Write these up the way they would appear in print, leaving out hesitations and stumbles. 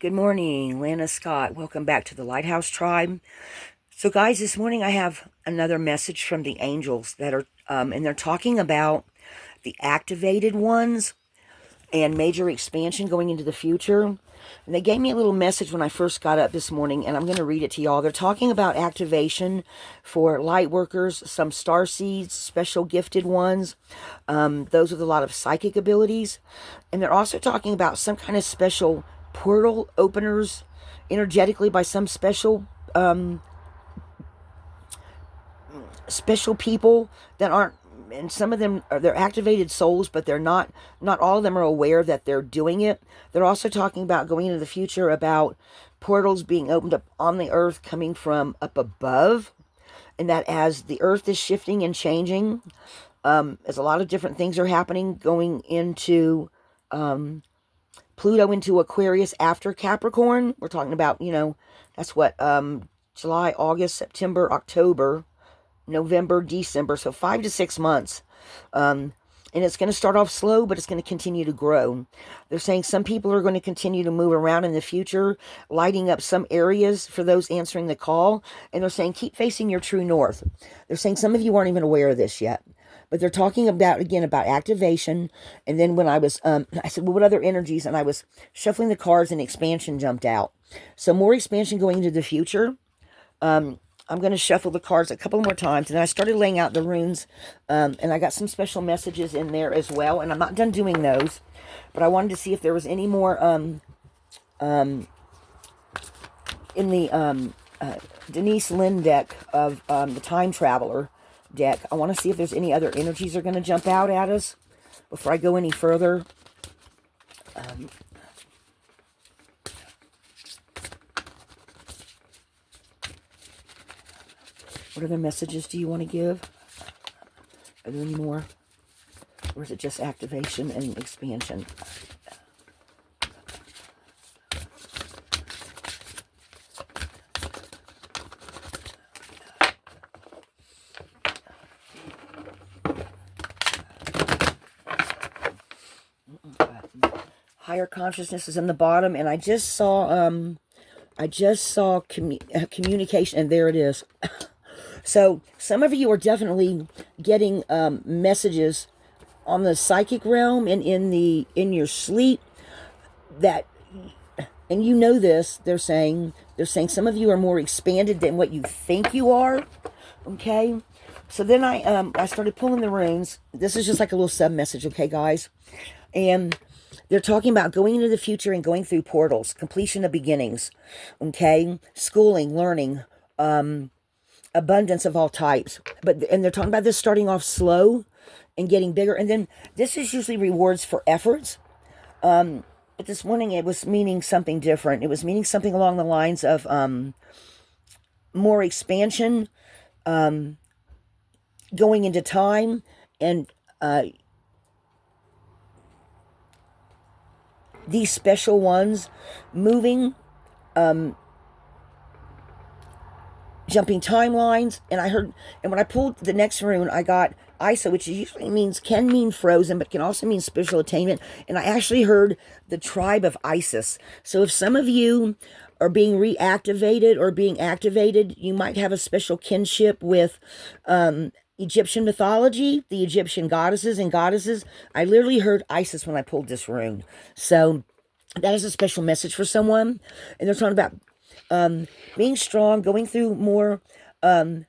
Good morning, Lana Scott. Welcome back to the Lighthouse Tribe. So, guys, this morning I have another message from the angels that are, and they're talking about the activated ones and major expansion going into the future. And they gave me a little message when I first got up this morning, and I'm going to read it to y'all. They're talking about activation for light workers, some star seeds, special gifted ones, those with a lot of psychic abilities. And they're also talking about some kind of special portal openers energetically by some special people that aren't, and some of them are, they're activated souls, but they're not all of them are aware that they're doing it. They're also talking about going into the future about portals being opened up on the earth coming from up above, and that as the earth is shifting and changing, as a lot of different things are happening, going into Pluto into Aquarius after Capricorn. We're talking about, that's what, July, August, September, October, November, December. So 5 to 6 months. And it's going to start off slow, but it's going to continue to grow. They're saying some people are going to continue to move around in the future, lighting up some areas for those answering the call. And they're saying, keep facing your true north. They're saying some of you aren't even aware of this yet. But they're talking about, again, about activation. And then when I was, I said, well, what other energies? And I was shuffling the cards and expansion jumped out. So more expansion going into the future. I'm going to shuffle the cards a couple more times. And then I started laying out the runes. And I got some special messages in there as well. And I'm not done doing those. But I wanted to see if there was any more in the Denise Lynn deck of the Time Traveler deck. I want to see if there's any other energies that are going to jump out at us before I go any further. What other messages do you want to give? Are there any more? Or is it just activation and expansion? Higher consciousness is in the bottom, and I just saw communication, and there it is. So some of you are definitely getting messages on the psychic realm and in your sleep that, and you know this, they're saying some of you are more expanded than what you think you are. Okay. So then I started pulling the runes. This is just like a little sub message, okay, guys? And they're talking about going into the future and going through portals, completion of beginnings, okay? Schooling, learning, abundance of all types. And they're talking about this starting off slow and getting bigger. And then this is usually rewards for efforts. But this morning it was meaning something different. It was meaning something along the lines of more expansion, going into time, and these special ones moving, jumping timelines. And I heard, and when I pulled the next rune, I got Isa, which usually can mean frozen, but can also mean spiritual attainment. And I actually heard the tribe of Isis. So if some of you are being reactivated or being activated, you might have a special kinship with Egyptian mythology, the Egyptian goddesses and goddesses. I literally heard Isis when I pulled this rune. So that is a special message for someone. And they're talking about being strong, going through more. I'm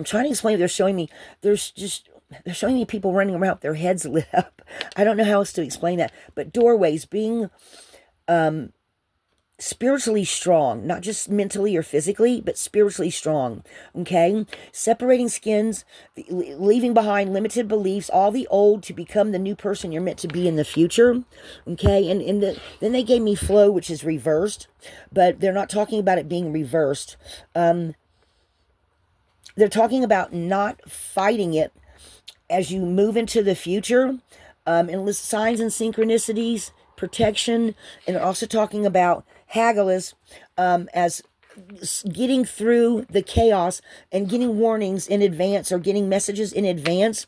trying to explain. They're showing me people running around with their heads lit up. I don't know how else to explain that. But doorways, being spiritually strong, not just mentally or physically, but spiritually strong. Okay, separating skins, leaving behind limited beliefs, all the old, to become the new person you're meant to be in the future. Okay, and then they gave me flow, which is reversed, but they're not talking about it being reversed. They're talking about not fighting it as you move into the future, and signs and synchronicities, protection. And they're also talking about Haggles as getting through the chaos and getting warnings in advance, or getting messages in advance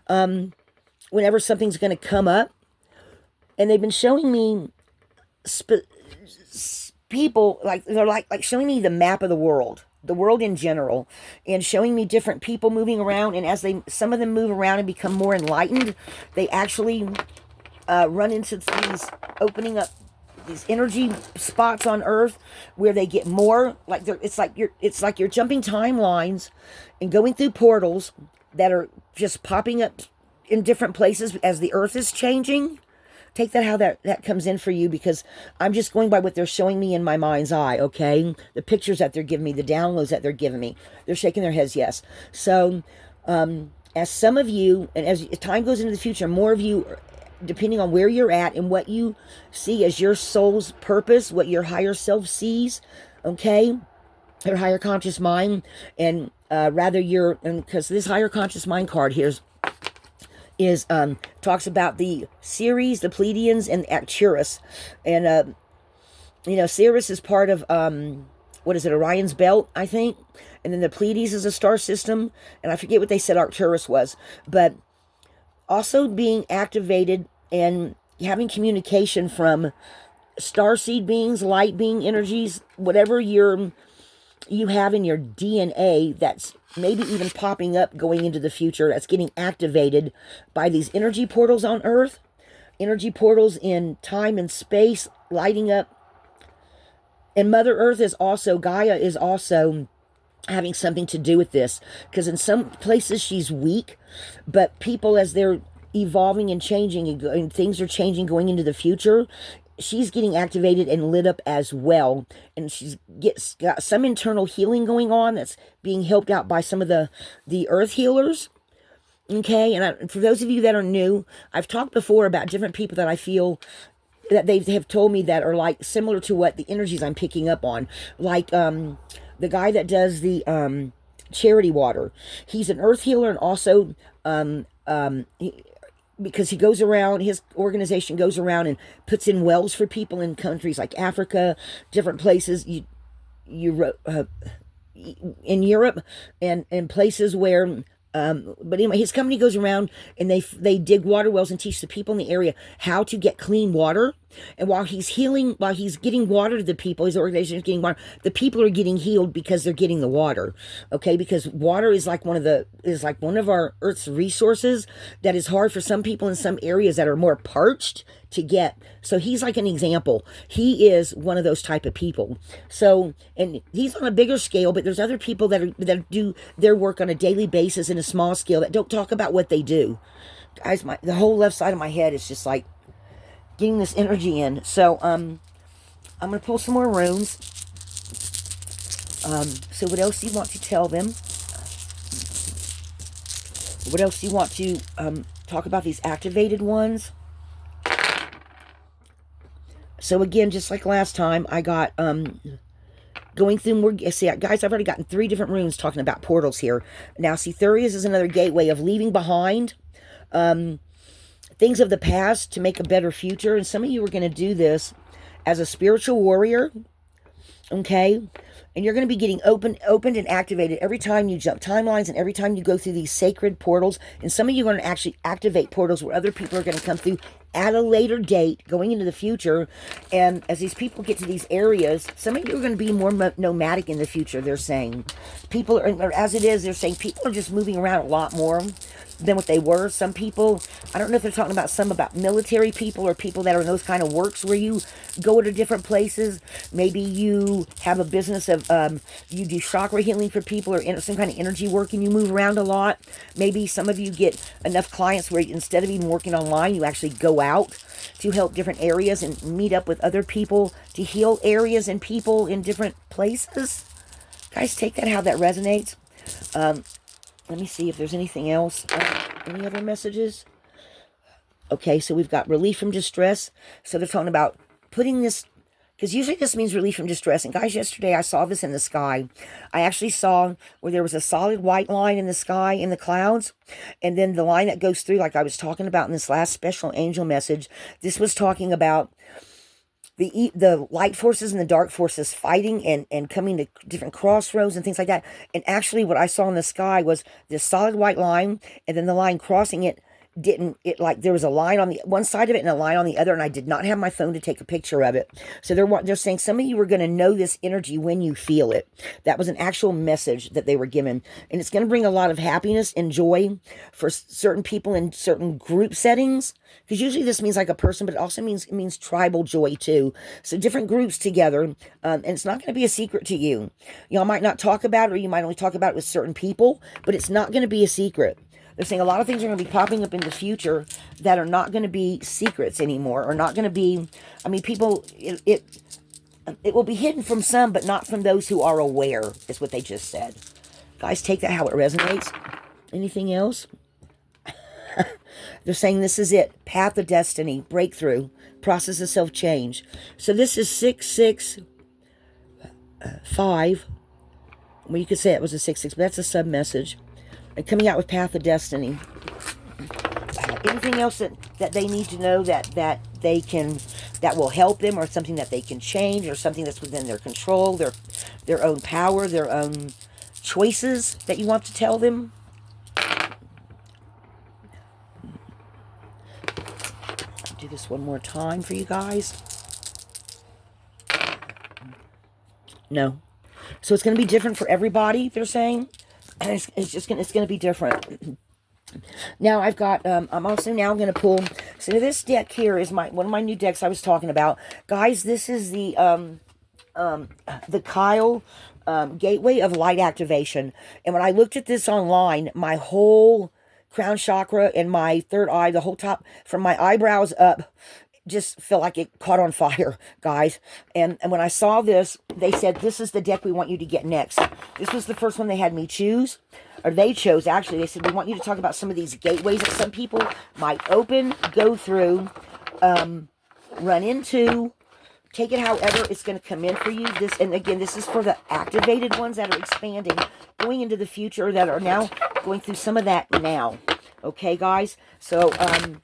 whenever something's going to come up. And they've been showing me people, like they're like showing me the map of the world in general, and showing me different people moving around. And as they, some of them move around and become more enlightened, they actually run into these opening up these energy spots on Earth where they get more like it's like you're jumping timelines and going through portals that are just popping up in different places as the Earth is changing. Take that how that comes in for you, because I'm just going by what they're showing me in my mind's eye, okay? The pictures that they're giving me, the downloads that they're giving me. They're shaking their heads, yes. So, as some of you, and as time goes into the future, more of you, depending on where you're at and what you see as your soul's purpose, what your higher self sees, okay? Your higher conscious mind, and rather your, and because this higher conscious mind card here is talks about the Ceres, the Pleiadians, and Arcturus. And you know, Ceres is part of what is it, Orion's belt, I think. And then the Pleiades is a star system, and I forget what they said Arcturus was. But also being activated and having communication from starseed beings, light being energies, whatever you have in your DNA that's maybe even popping up going into the future, that's getting activated by these energy portals on Earth, energy portals in time and space, lighting up. And Mother Earth is also, Gaia is also having something to do with this, because in some places she's weak, but people, as they're evolving and changing and things are changing going into the future, she's getting activated and lit up as well. And she's got some internal healing going on that's being helped out by some of the earth healers. Okay, and for those of you that are new, I've talked before about different people that I feel that they have told me that are like similar to what the energies I'm picking up on. Like the guy that does the charity water. He's an earth healer, and also because he goes around, his organization goes around and puts in wells for people in countries like Africa, different places, in Europe, and places where, but anyway, his company goes around and they dig water wells and teach the people in the area how to get clean water. And while he's healing, while he's getting water to the people, his organization is getting water, the people are getting healed because they're getting the water. Okay, because water is like one of our Earth's resources that is hard for some people in some areas that are more parched to get. So he's like an example. He is one of those type of people. So, and he's on a bigger scale, but there's other people that do their work on a daily basis in a small scale that don't talk about what they do. Guys, the whole left side of my head is just like getting this energy in. So I'm gonna pull some more runes. So what else do you want to tell them? What else do you want to talk about, these activated ones? So again, just like last time, I got going through more. See, guys, I've already gotten 3 different runes talking about portals here. Now, see, Thurius is another gateway of leaving behind things of the past to make a better future. And some of you are going to do this as a spiritual warrior, okay? And you're going to be getting opened and activated every time you jump timelines and every time you go through these sacred portals. And some of you are going to actually activate portals where other people are going to come through at a later date going into the future. And as these people get to these areas, some of you are going to be more nomadic in the future, they're saying. People are, or as it is, they're saying people are just moving around a lot more than what they were. Some people, I don't know if they're talking about about military people or people that are in those kind of works where you go to different places. Maybe you have a business of, you do chakra healing for people or some kind of energy work and you move around a lot. Maybe some of you get enough clients where instead of even working online, you actually go out to help different areas and meet up with other people to heal areas and people in different places. Guys, take that how that resonates. Let me see if there's anything else. Any other messages? Okay, so we've got relief from distress. So they're talking about putting this, because usually this means relief from distress. And guys, yesterday I saw this in the sky. I actually saw where there was a solid white line in the sky in the clouds. And then the line that goes through, like I was talking about in this last special angel message, this was talking about the light forces and the dark forces fighting and coming to different crossroads and things like that. And actually what I saw in the sky was this solid white line, and then the line crossing it didn't, it like there was a line on the one side of it and a line on the other, and I did not have my phone to take a picture of it. So they're saying some of you are going to know this energy when you feel it. That was an actual message that they were given, and it's going to bring a lot of happiness and joy for certain people in certain group settings, because usually this means like a person, but it also means tribal joy too. So different groups together, and it's not going to be a secret to you. Y'all might not talk about it, or you might only talk about it with certain people, but it's not going to be a secret. They're saying a lot of things are going to be popping up in the future that are not going to be secrets anymore, or not going to be, I mean, people, it will be hidden from some, but not from those who are aware, is what they just said. Guys, take that how it resonates. Anything else? They're saying this is it. Path of destiny, breakthrough, process of self-change. So this is 665. Well, you could say it was a 6-6, but that's a sub-message. And coming out with path of destiny. Anything else that they need to know that they can, that will help them, or something that they can change, or something that's within their control, their own power, their own choices that you want to tell them? I'll do this one more time for you guys. No. So it's going to be different for everybody, they're saying. And it's going to be different. Now I've got, I'm also now going to pull, so this deck here is one of my new decks I was talking about. Guys, this is the Kyle Gateway of Light Activation. And when I looked at this online, my whole crown chakra and my third eye, the whole top, from my eyebrows up, just felt like it caught on fire, guys. And when I saw this, they said, this is the deck we want you to get next. This was the first one they had me choose. Or they chose, actually. They said, we want you to talk about some of these gateways that some people might open, go through, run into, take it however it's going to come in for you. This, and again, this is for the activated ones that are expanding, going into the future, that are now going through some of that now. Okay, guys? So,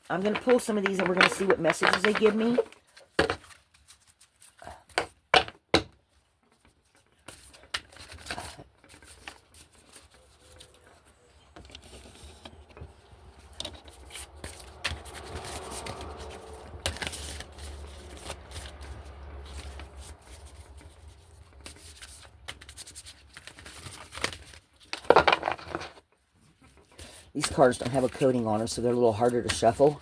I'm going to pull some of these, and we're going to see what messages they give me. These cards don't have a coating on them, so they're a little harder to shuffle.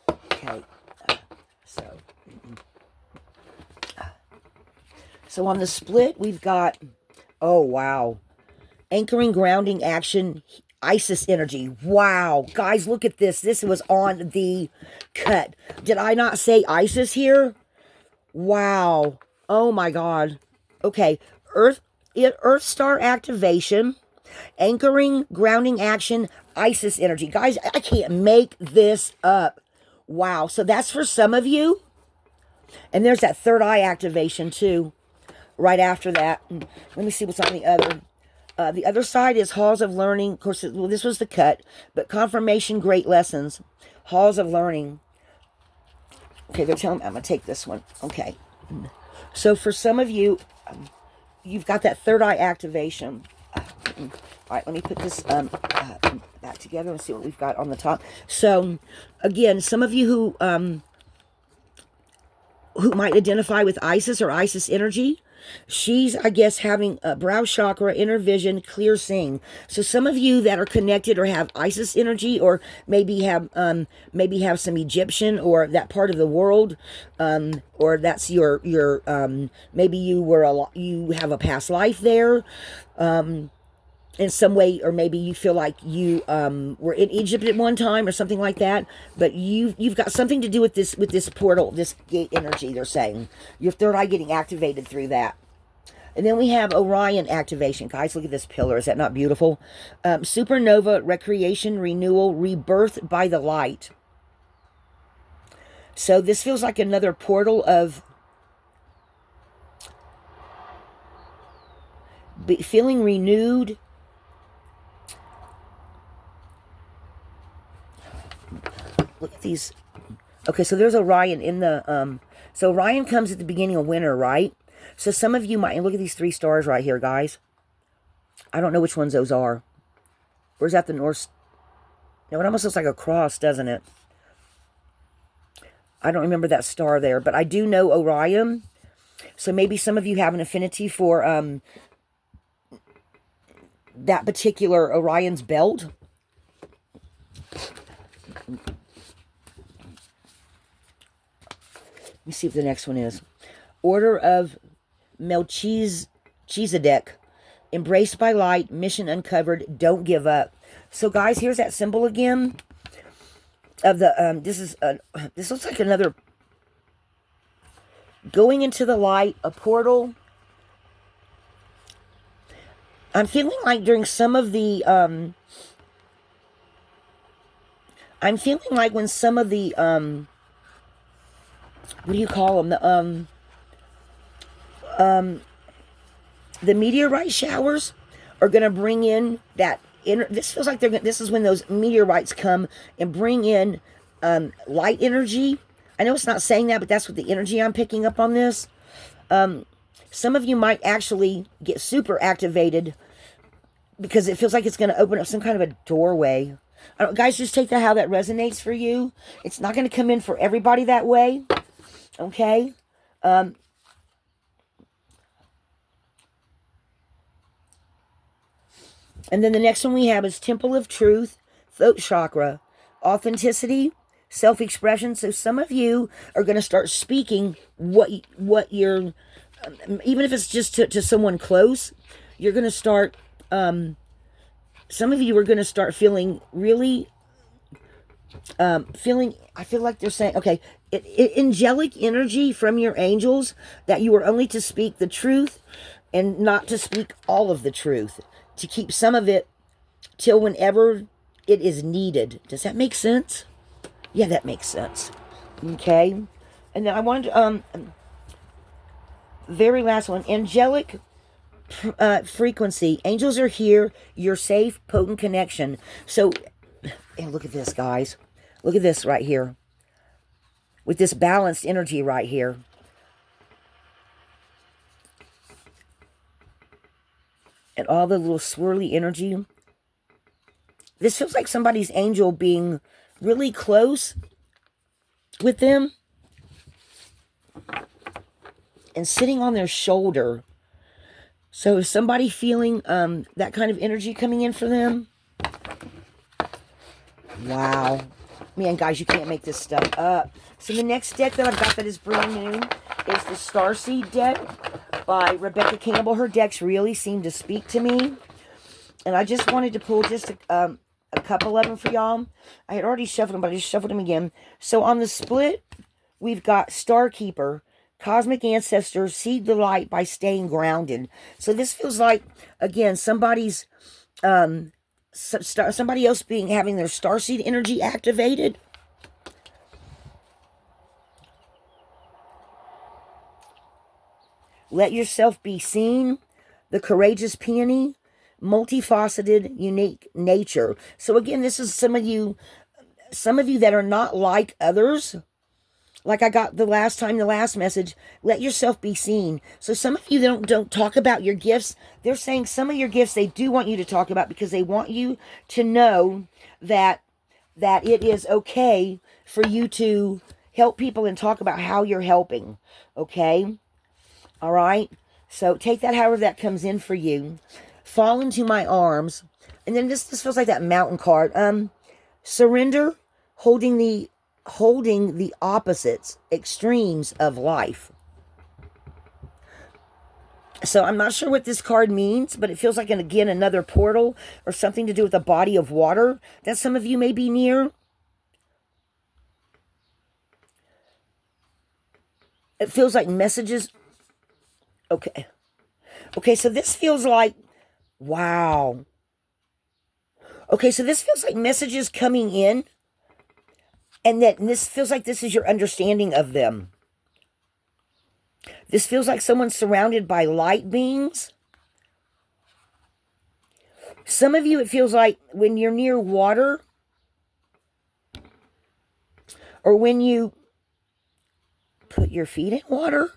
Okay, so on the split, we've got, oh, wow, anchoring, grounding, action, Isis energy. Wow. Guys, look at this. This was on the cut. Did I not say Isis here? Wow. Oh my God. Okay. Earth star activation, anchoring, grounding, action, Isis energy. Guys, I can't make this up. Wow. So that's for some of you. And there's that third eye activation too. Right after that. Let me see what's on the other. The other side is Halls of Learning. Of course, well, this was the cut, but Confirmation, Great Lessons. Halls of Learning. Okay, they're telling me I'm going to take this one. Okay. So for some of you, you've got that third eye activation. All right, let me put this back together and see what we've got on the top. So, again, some of you who might identify with Isis or Isis energy, she's, I guess, having a brow chakra, inner vision, clear seeing. So some of you that are connected or have Isis energy, or maybe have some Egyptian or that part of the world, or that's your maybe you have a past life there, in some way, or maybe you feel like you were in Egypt at one time or something like that, but you've got something to do with this portal, this gate energy, they're saying. Your third eye getting activated through that. And then we have Orion activation. Guys, look at this pillar. Is that not beautiful? Supernova, recreation, renewal, rebirth by the light. So this feels like another portal of feeling renewed. Look at these. Okay, so there's Orion in the, so Orion comes at the beginning of winter, right? So some of you might, and look at these 3 stars right here, guys. I don't know which ones those are. Where's that the North? No, it almost looks like a cross, doesn't it? I don't remember that star there, but I do know Orion. So maybe some of you have an affinity for that particular Orion's belt. Let me see what the next one is. Order of Melchizedek. Embraced by light, mission uncovered, don't give up. So guys, here's that symbol again of the, this looks like another, going into the light, a portal. I'm feeling like during some of the, I'm feeling like when some of the, what do you call them? The meteorite showers are going to bring in that inner, this feels like this is when those meteorites come and bring in light energy. I know it's not saying that, but that's what the energy I'm picking up on this. Some of you might actually get super activated because it feels like it's going to open up some kind of a doorway. Guys, just take that how that resonates for you. It's not going to come in for everybody that way. Okay? And then the next one we have is Temple of Truth, Throat Chakra, Authenticity, Self-Expression. So some of you are going to start speaking what you're, even if it's just to someone close, you're going to start, some of you are going to start feeling really, I feel like they're saying, okay, angelic energy from your angels that you are only to speak the truth and not to speak all of the truth, to keep some of it till whenever it is needed. Does that make sense? Yeah, that makes sense. Okay. And then I wanted, very last one, angelic frequency. Angels are here. You're safe, potent connection. So, and look at this, guys. Look at this right here. With this balanced energy right here. And all the little swirly energy. This feels like somebody's angel being really close with them and sitting on their shoulder. So is somebody feeling that kind of energy coming in for them? Wow. Man, guys, you can't make this stuff up. So the next deck that I've got that is brand new is the Starseed deck by Rebecca Campbell. Her decks really seem to speak to me. And I just wanted to pull just a couple of them for y'all. I had already shuffled them, but I just shuffled them again. So on the split, we've got Starkeeper, Cosmic Ancestor, seed the light by staying grounded. So this feels like, again, somebody's, somebody else having their starseed energy activated. Let yourself be seen. The courageous peony, multifaceted, unique nature. So again, this is some of you that are not like others. Like I got the last message, let yourself be seen. So some of you don't talk about your gifts. They're saying some of your gifts they do want you to talk about because they want you to know that it is okay for you to help people and talk about how you're helping. Okay? All right? So take that however that comes in for you. Fall into my arms. And then this feels like that mountain card. Surrender, holding the opposites, extremes of life. So I'm not sure what this card means, but it feels like, again, another portal or something to do with a body of water that some of you may be near. It feels like messages. Okay. Okay, so this feels like, wow. Okay, so this feels like messages coming in, and this feels like this is your understanding of them. This feels like someone's surrounded by light beings. Some of you, it feels like when you're near water, or when you put your feet in water.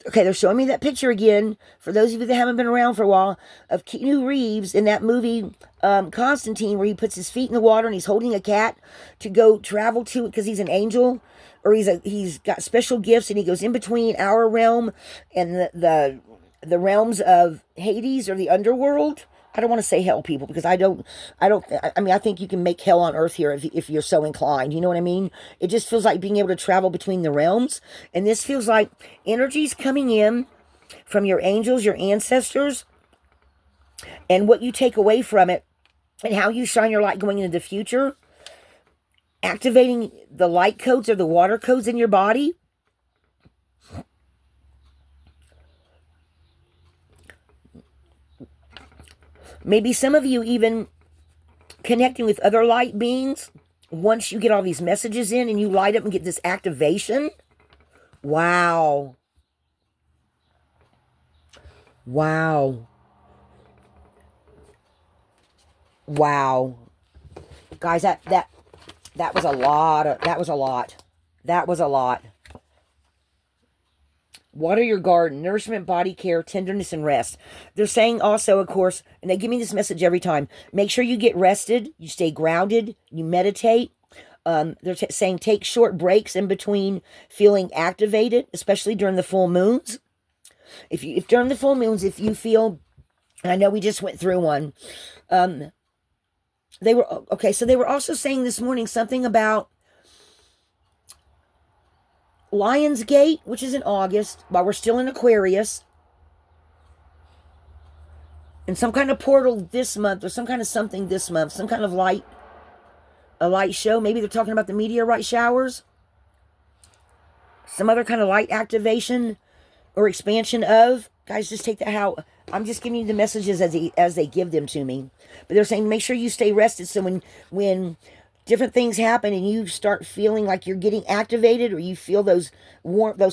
Okay, they're showing me that picture again, for those of you that haven't been around for a while, of Keanu Reeves in that movie Constantine, where he puts his feet in the water and he's holding a cat to go travel to it because he's an angel, or he's got special gifts, and he goes in between our realm and the realms of Hades or the underworld. I don't want to say hell, people, because I mean, I think you can make hell on earth here if you're so inclined. You know what I mean? It just feels like being able to travel between the realms. And this feels like energy's coming in from your angels, your ancestors, and what you take away from it, and how you shine your light going into the future, activating the light codes or the water codes in your body. Maybe some of you even connecting with other light beings once you get all these messages in and you light up and get this activation. Wow. Wow. Wow. Guys, that was a lot. That was a lot. Water your garden, nourishment, body care, tenderness, and rest. They're saying also, of course, and they give me this message every time, make sure you get rested, you stay grounded, you meditate. They're saying take short breaks in between feeling activated, especially during the full moons. If during the full moons, if you feel, and I know we just went through one, they were also saying this morning something about Lionsgate, which is in August, while we're still in Aquarius, and some kind of portal this month, or some kind of something this month, some kind of a light show. Maybe they're talking about the meteorite showers, some other kind of light activation or expansion of. Guys, just take that how I'm just giving you the messages as they give them to me. But they're saying make sure you stay rested, so when different things happen and you start feeling like you're getting activated, or you feel those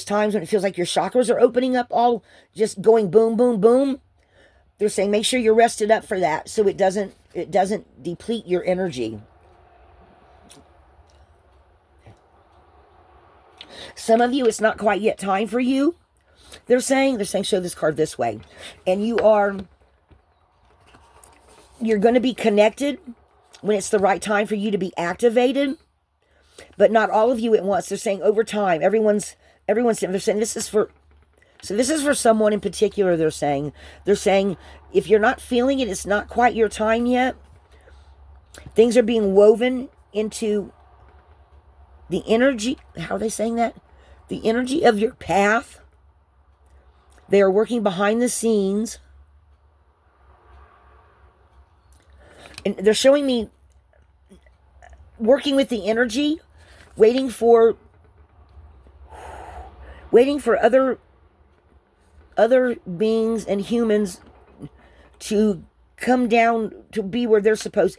times when it feels like your chakras are opening up, all just going boom, boom, boom. They're saying make sure you're rested up for that, so it doesn't deplete your energy. Some of you, it's not quite yet time for you. They're saying show this card this way, and you're going to be connected when it's the right time for you to be activated, but not all of you at once. They're saying over time, everyone's, they're saying this is for someone in particular. They're saying if you're not feeling it, it's not quite your time yet. Things are being woven into the energy. How are they saying that? The energy of your path. They are working behind the scenes. And they're showing me working with the energy, waiting for other beings and humans to come down to be where they're supposed.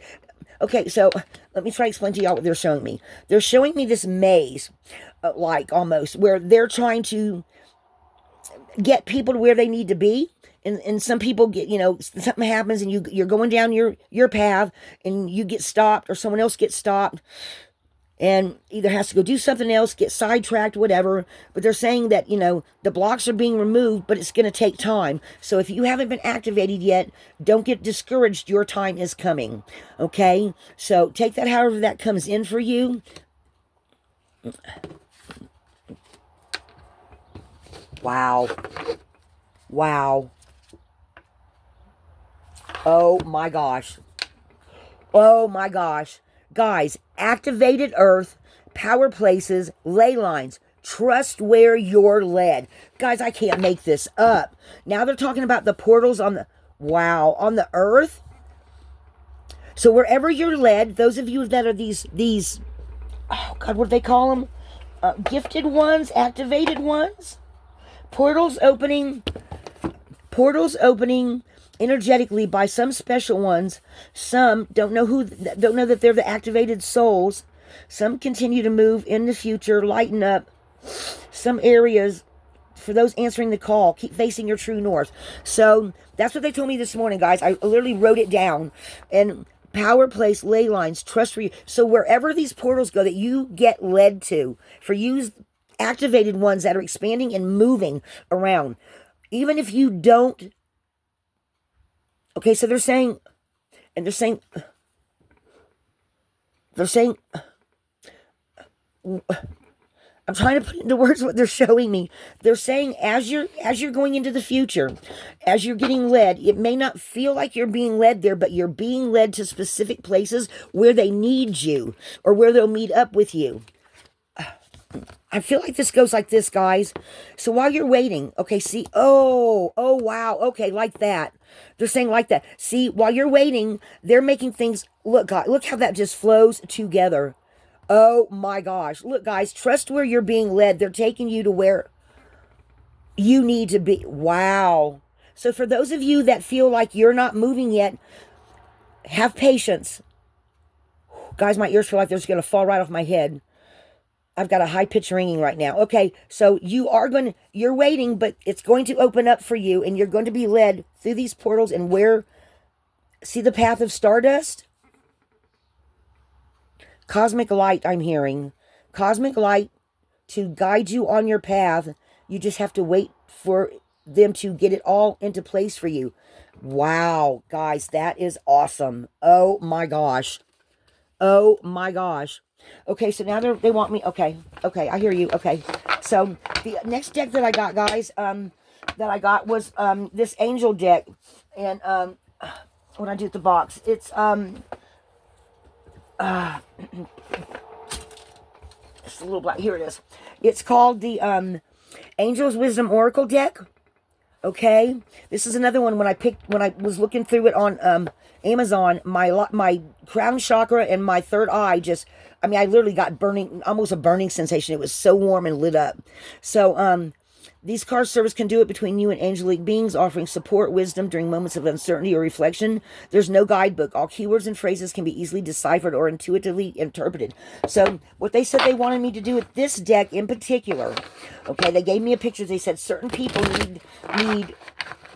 Okay, so let me try to explain to y'all what they're showing me. They're showing me this maze, like almost, where they're trying to get people to where they need to be. And some people get, something happens and you're going down your path and you get stopped, or someone else gets stopped and either has to go do something else, get sidetracked, whatever. But they're saying that, the blocks are being removed, but it's going to take time. So if you haven't been activated yet, don't get discouraged. Your time is coming. Okay? So take that however that comes in for you. Wow. Wow. Oh my gosh. Oh my gosh. Guys, activated earth, power places, ley lines. Trust where you're led. Guys, I can't make this up. Now they're talking about the portals on the earth. So wherever you're led, those of you that are these, oh God, what do they call them? Gifted ones, activated ones. Portals opening energetically by some special ones. Some don't know that they're the activated souls. Some continue to move in the future, lighten up some areas. For those answering the call, keep facing your true north. So that's what they told me this morning, guys. I literally wrote it down. And power place, ley lines, trust for you. So wherever these portals go that you get led to, for you activated ones that are expanding and moving around, even if you don't. Okay, so they're saying, and they're saying, I'm trying to put into words what they're showing me. They're saying as you're going into the future, as you're getting led, it may not feel like you're being led there, but you're being led to specific places where they need you or where they'll meet up with you. I feel like this goes like this, guys. So while you're waiting, okay, see, oh, wow, okay, like that. They're saying like that. See, while you're waiting, they're making things, look, God, look how that just flows together. Oh my gosh. Look, guys, trust where you're being led. They're taking you to where you need to be. Wow. So for those of you that feel like you're not moving yet, have patience. Guys, my ears feel like they're just going to fall right off my head. I've got a high-pitched ringing right now. Okay, so you're waiting, but it's going to open up for you, and you're going to be led through these portals and see the path of stardust? Cosmic light, I'm hearing. Cosmic light to guide you on your path. You just have to wait for them to get it all into place for you. Wow, guys, that is awesome. Oh my gosh. Oh my gosh. Okay, so now they want me. Okay, I hear you. Okay, so the next deck that I got, guys, was this angel deck, and when I do the box, it's it's a little black. Here it is. It's called the Angel's Wisdom Oracle deck. Okay, this is another one. When I was looking through it on Amazon, my crown chakra and my third eye I literally got almost a burning sensation. It was so warm and lit up. So these card service can do it between you and angelic beings, offering support, wisdom during moments of uncertainty or reflection. There's no guidebook. All keywords and phrases can be easily deciphered or intuitively interpreted. So what they said they wanted me to do with this deck in particular, okay, they gave me a picture. They said certain people need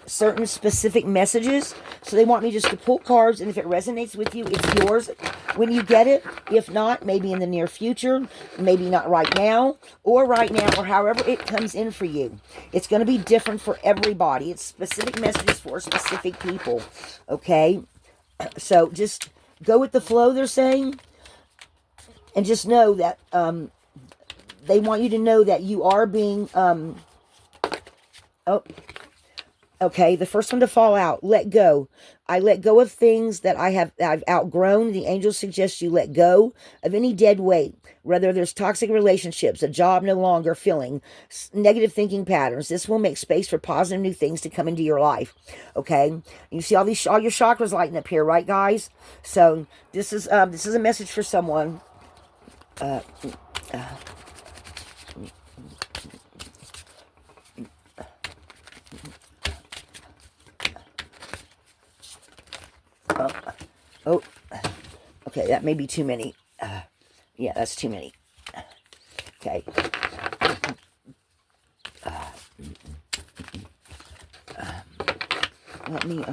certain specific messages, so they want me just to pull cards, and if it resonates with you, it's yours when you get it. If not, maybe in the near future, maybe not right now, or however it comes in for you. It's going to be different for everybody. It's specific messages for specific people, okay? So just go with the flow, they're saying, and just know that they want you to know that you are being okay, the first one to fall out, let go. I let go of things that I've outgrown. The angels suggest you let go of any dead weight. Whether there's toxic relationships, a job no longer filling, negative thinking patterns. This will make space for positive new things to come into your life. Okay, you see all your chakras lighting up here, right, guys? So this is a message for someone. Oh, okay, that may be too many. Yeah, that's too many. Okay. Let me,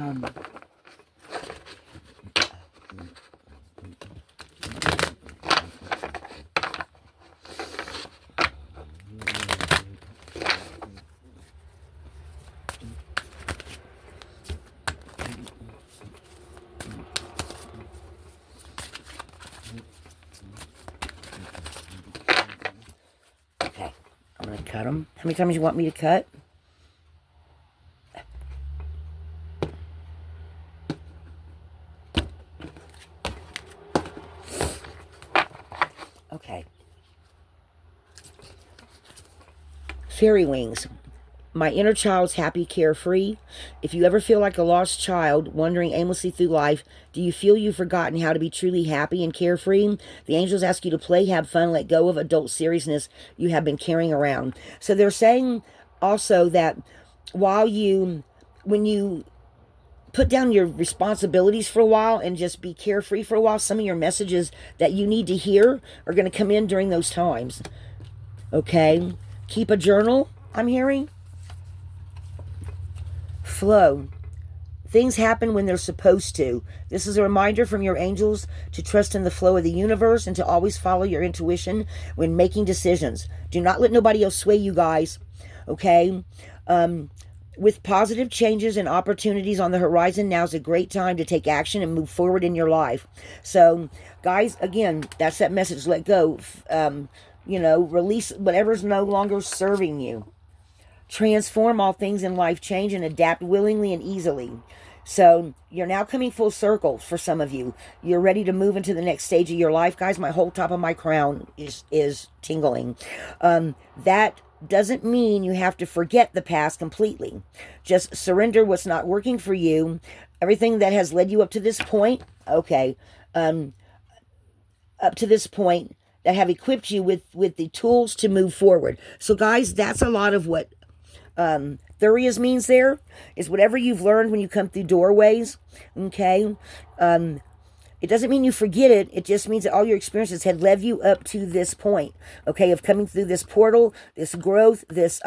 cut them. How many times you want me to cut? Okay. Fairy wings. My inner child's happy, carefree. If you ever feel like a lost child, wandering aimlessly through life, do you feel you've forgotten how to be truly happy and carefree? The angels ask you to play, have fun, let go of adult seriousness you have been carrying around. So they're saying also that when you put down your responsibilities for a while and just be carefree for a while, some of your messages that you need to hear are going to come in during those times. Okay? Keep a journal, I'm hearing. Flow. Things happen when they're supposed to. This is a reminder from your angels to trust in the flow of the universe and to always follow your intuition when making decisions. Do not let nobody else sway you, guys. Okay? With positive changes and opportunities on the horizon, now is a great time to take action and move forward in your life. So, guys, again, that's that message. Let go. Release whatever's no longer serving you. Transform all things in life, change and adapt willingly and easily. So you're now coming full circle for some of you. You're ready to move into the next stage of your life. Guys, my whole top of my crown is tingling. That doesn't mean you have to forget the past completely. Just surrender what's not working for you. Everything that has led you up to this point, okay, up to this point, that have equipped you with the tools to move forward. So guys, that's a lot of what Thurias means there, is whatever you've learned when you come through doorways, okay? It doesn't mean you forget it. It just means that all your experiences had led you up to this point, okay, of coming through this portal, this growth, this,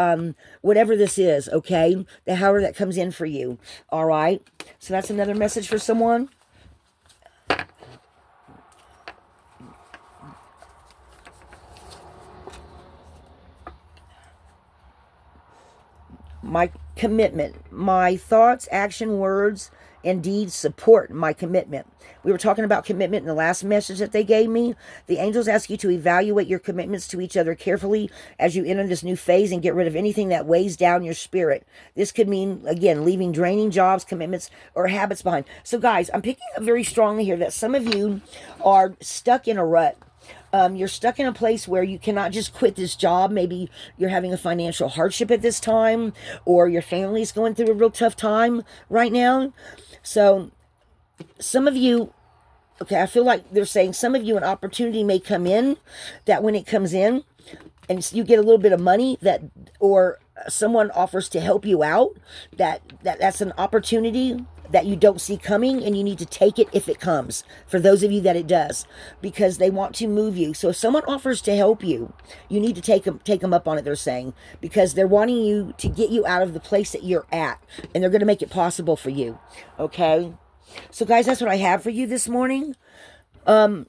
whatever this is, okay? However that comes in for you, all right? So that's another message for someone. My commitment, my thoughts, action, words, and deeds support my commitment. We were talking about commitment in the last message that they gave me. The angels ask you to evaluate your commitments to each other carefully as you enter this new phase and get rid of anything that weighs down your spirit. This could mean, again, leaving draining jobs, commitments, or habits behind. So guys, I'm picking up very strongly here that some of you are stuck in a rut. You're stuck in a place where you cannot just quit this job. Maybe you're having a financial hardship at this time, or your family's going through a real tough time right now. So some of you, okay, I feel like they're saying some of you, an opportunity may come in, that when it comes in and you get a little bit of money, that, or someone offers to help you out, that's an opportunity that you don't see coming, and you need to take it if it comes, for those of you that it does, because they want to move you. So if someone offers to help you, you need to take them up on it, they're saying, because they're wanting you to get you out of the place that you're at, and they're going to make it possible for you, okay? So guys, that's what I have for you this morning. They're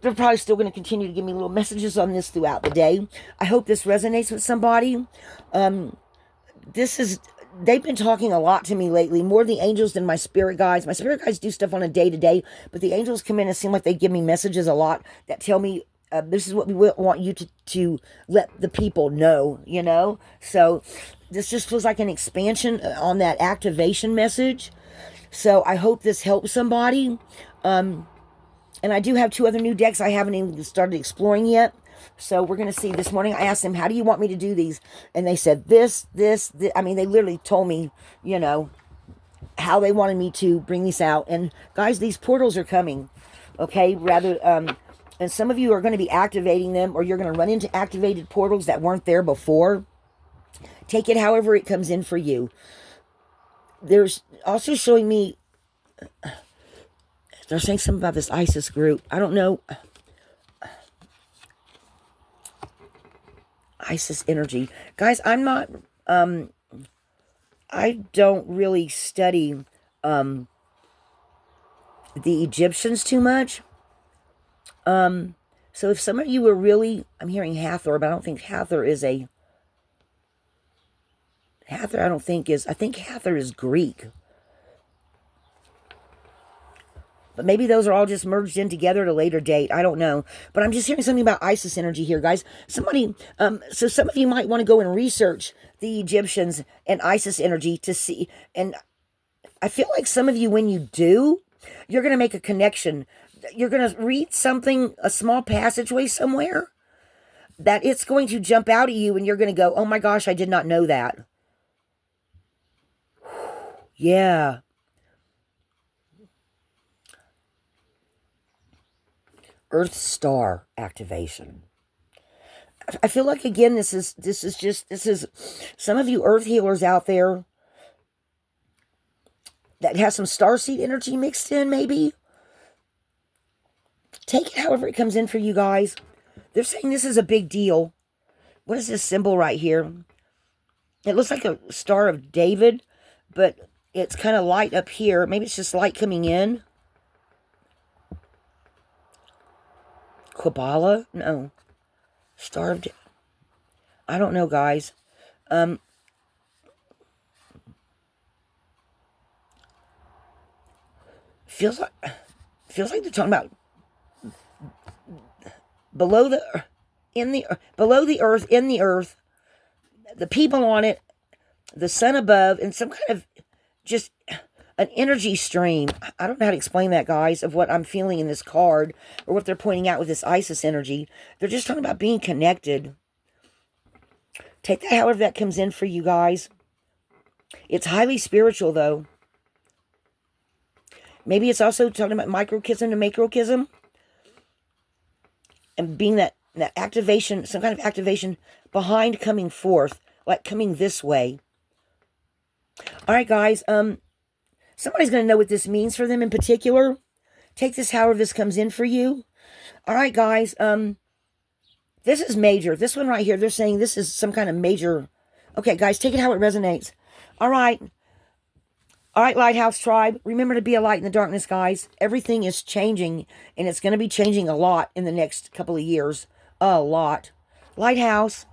probably still going to continue to give me little messages on this throughout the day. I hope this resonates with somebody. They've been talking a lot to me lately, more the angels than my spirit guides. My spirit guides do stuff on a day-to-day, but the angels come in and seem like they give me messages a lot that tell me, this is what we want you to let the people know, you know? So this just feels like an expansion on that activation message. So I hope this helps somebody. And I do have 2 other new decks I haven't even started exploring yet. So we're going to see. This morning I asked them, how do you want me to do these? And they said this. I mean, they literally told me, you know, how they wanted me to bring these out. And guys, these portals are coming, okay? And some of you are going to be activating them, or you're going to run into activated portals that weren't there before. Take it however it comes in for you. There's also showing me, they're saying something about this ISIS group. I don't know. ISIS energy. Guys, I'm not, I don't really study the Egyptians too much. So if some of you are really, I'm hearing Hathor, but I don't think Hathor is I think Hathor is Greek. But maybe those are all just merged in together at a later date. I don't know. But I'm just hearing something about ISIS energy here, guys. Somebody, so some of you might want to go and research the Egyptians and ISIS energy to see. And I feel like some of you, when you do, you're going to make a connection. You're going to read something, a small passageway somewhere, that it's going to jump out at you, and you're going to go, oh my gosh, I did not know that. Yeah. Earth star activation. I feel like, again, this is some of you earth healers out there that has some starseed energy mixed in, maybe. Take it however it comes in for you guys. They're saying this is a big deal. What is this symbol right here? It looks like a Star of David. but it's kind of light up here. Maybe it's just light coming in. Kabbalah? No. Starved. I don't know, guys. Feels like they're talking about below the below the earth, in the earth, the people on it, the sun above, and some kind of just an energy stream. I don't know how to explain that, guys, of what I'm feeling in this card or what they're pointing out with this Isis energy. They're just talking about being connected. Take that however that comes in for you guys. It's highly spiritual, though. Maybe it's also talking about microchism to macrochism. And being that activation, some kind of activation behind coming forth, like coming this way. All right, guys. Somebody's going to know what this means for them in particular. Take this however this comes in for you. All right, guys. This is major. This one right here, they're saying this is some kind of major. Okay, guys, take it how it resonates. All right. All right, Lighthouse Tribe. Remember to be a light in the darkness, guys. Everything is changing, and it's going to be changing a lot in the next couple of years. A lot. Lighthouse.